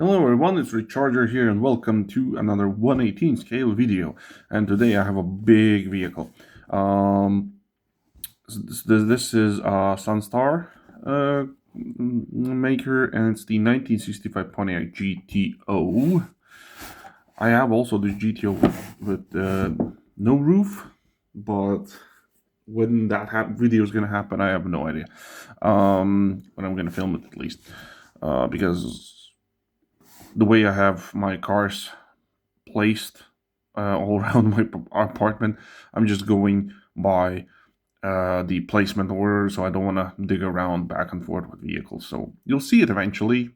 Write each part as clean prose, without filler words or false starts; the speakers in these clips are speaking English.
Hello everyone, it's Recharger here and welcome to another 1/18 scale video. And today I have a big vehicle. This is a Sunstar maker, and it's the 1965 Pontiac GTO. I have also the GTO with no roof, but when that video is going to happen, I have no idea. When I'm going to film it at least, because the way I have my cars placed all around my apartment, I'm just going by the placement order, so I don't want to dig around back and forth with vehicles. So you'll see it eventually,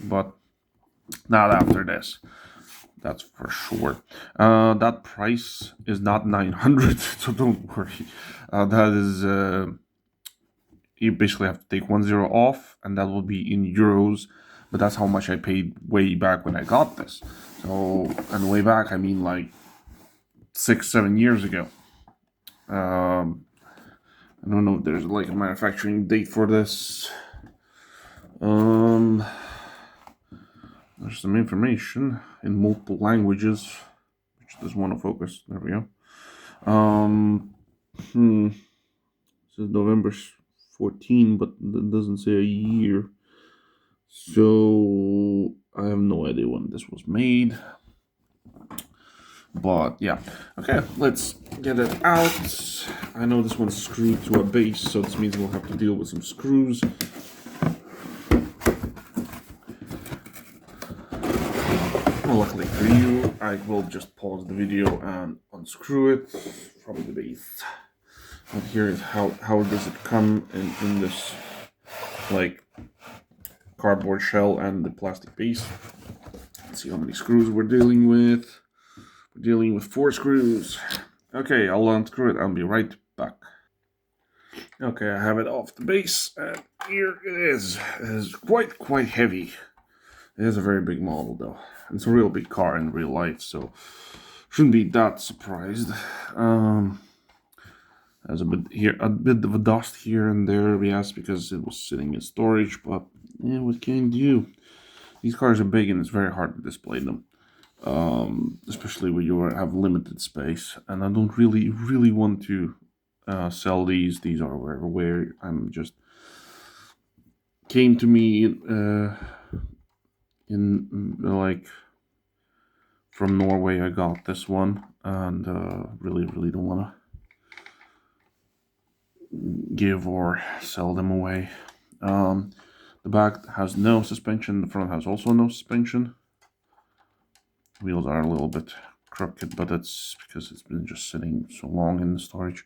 but not after this. That's for sure. That price is not 900, so don't worry. That is you basically have to take 10 off, and that will be in euros. But that's how much I paid way back when I got this. So, and way back, I mean like 6-7 years ago. I don't know if there's like a manufacturing date for this. There's some information in multiple languages, which does want to focus. There we go. This is November 14, but it doesn't say a year. So I have no idea when this was made. But yeah, okay, let's get it out. I know this one's screwed to a base, so this means we'll have to deal with some screws. Well, luckily for you, I will just pause the video and unscrew it from the base. And here is how does it come in this like cardboard shell and the plastic base. Let's see how many screws we're dealing with. We're dealing with 4 screws. Okay, I'll unscrew it. I'll be right back. Okay, I have it off the base, and here it is. It is quite heavy. It is a very big model, though. And it's a real big car in real life, so shouldn't be that surprised. There's a bit of a dust here and there, yes, because it was sitting in storage. But yeah, what can you do? These cars are big, and it's very hard to display them. Especially when you have limited space, and I don't really want to sell these. These are where I'm just came to me in like from Norway. I got this one, and really don't want to give or sell them away. The back has no suspension. The front has also no suspension. Wheels are a little bit crooked, but that's because it's been just sitting so long in the storage.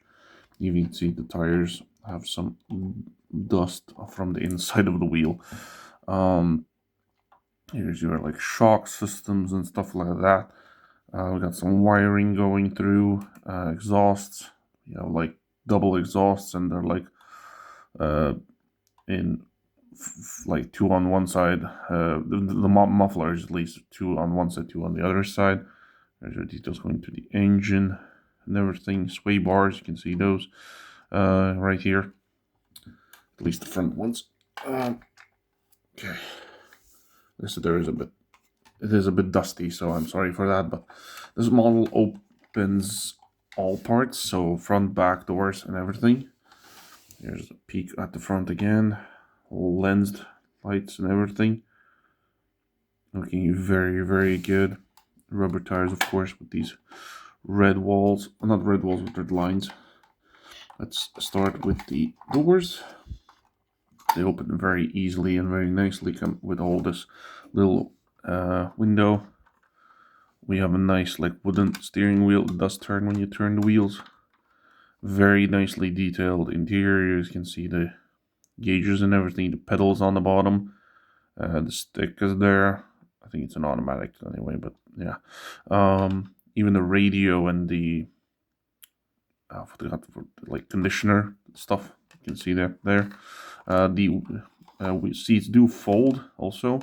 You can see the tires have some dust from the inside of the wheel. Here's your like shock systems and stuff like that. We got some wiring going through, exhausts. You know, like double exhausts, and they're like in like 2 on one side. The muffler is at least 2 on one side, 2 on the other side. There's your details going to the engine and everything. Sway bars, you can see those right here. At least the front ones. Okay. This there is a bit. It is a bit dusty, so I'm sorry for that. But this model opens all parts, so front, back doors, and everything. Here's a peek at the front again. Lensed lights and everything. Looking very good. Rubber tires, of course, with these red walls. Not red walls, with red lines. Let's start with the doors. They open very easily and very nicely. Come with all this little window. We have a nice like wooden steering wheel. It does turn when you turn the wheels. Very nicely detailed interior. You can see the gauges and everything. The pedals on the bottom. The stick is there. I think it's an automatic anyway, but yeah. Even the radio and the I forgot like conditioner stuff. You can see there. The seats do fold also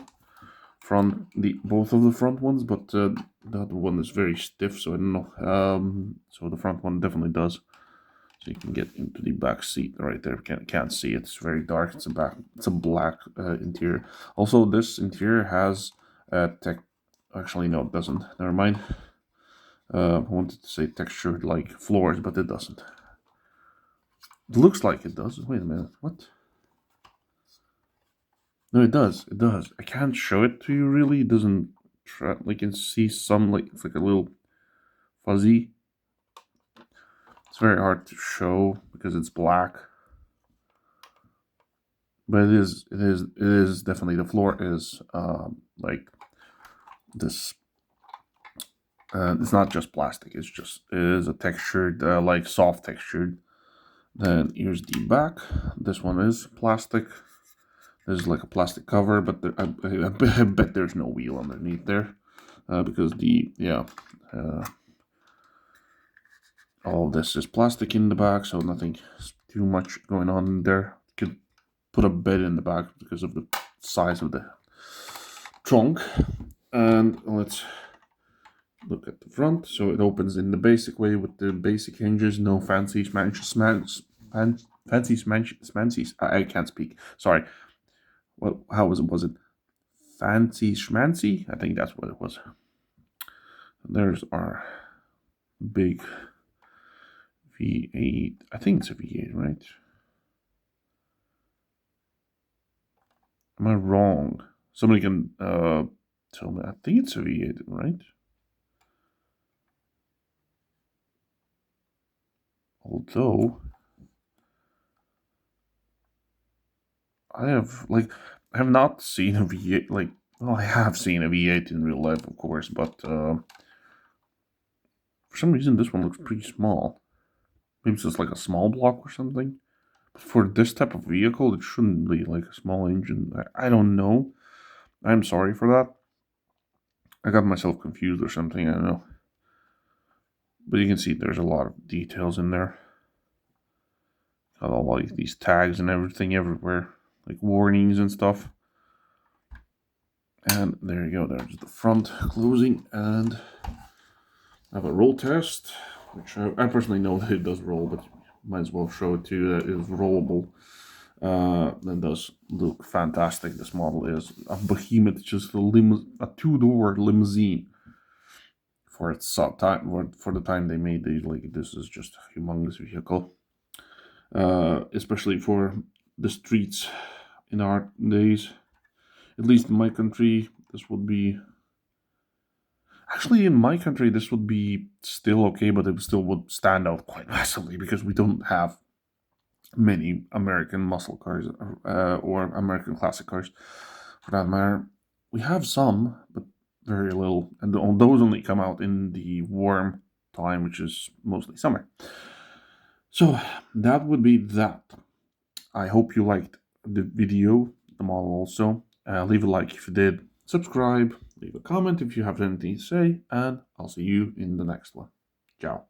from both of the front ones, but the other one is very stiff, so I don't know. So the front one definitely does. So you can get into the back seat right there. Can't see it. It's very dark. It's a black interior. Also, this interior has Actually, no, it doesn't. Never mind. I wanted to say textured like floors, but it doesn't. It looks like it does. Wait a minute. What? No, it does. It does. I can't show it to you really. It doesn't. Like, you can see some, like, it's like a little fuzzy. It's very hard to show because it's black. But it is definitely, the floor is like this. It's not just plastic. It is a textured, like soft textured. Then here's the back. This one is plastic. This is like a plastic cover, but I bet there's no wheel underneath there, because all of this is plastic in the back, so nothing too much going on in there. You could put a bed in the back because of the size of the trunk. And let's look at the front. So it opens in the basic way with the basic hinges, no fancy fancies. I can't speak. Sorry. Well, how was it? Fancy schmancy? I think that's what it was. There's our big V8. I think it's a V8, right? Am I wrong? Somebody can tell me. I think it's a V8, right? Although I have not seen a V8. Well, I have seen a V8 in real life, of course, but for some reason this one looks pretty small. Maybe it's just like a small block or something. But for this type of vehicle, it shouldn't be like a small engine. I don't know. I'm sorry for that. I got myself confused or something. I don't know. But you can see there's a lot of details in there. Got all like these tags and everything everywhere, like warnings and stuff. And there you go. There's the front closing, and I have a roll test, which I personally know that it does roll, but might as well show it to you that it is rollable. That does look fantastic. This model is a behemoth, just a two-door limousine for its time. For the time they made these, this is just a humongous vehicle. Especially for the streets in our days. At least in my country, this would be... Actually, in my country, this would be still okay, but it still would stand out quite massively because we don't have many American muscle cars or American classic cars, for that matter. We have some, but very little, and those only come out in the warm time, which is mostly summer. So that would be that. I hope you liked the video, the model also. Leave a like if you did. Subscribe, leave a comment if you have anything to say, and I'll see you in the next one. Ciao.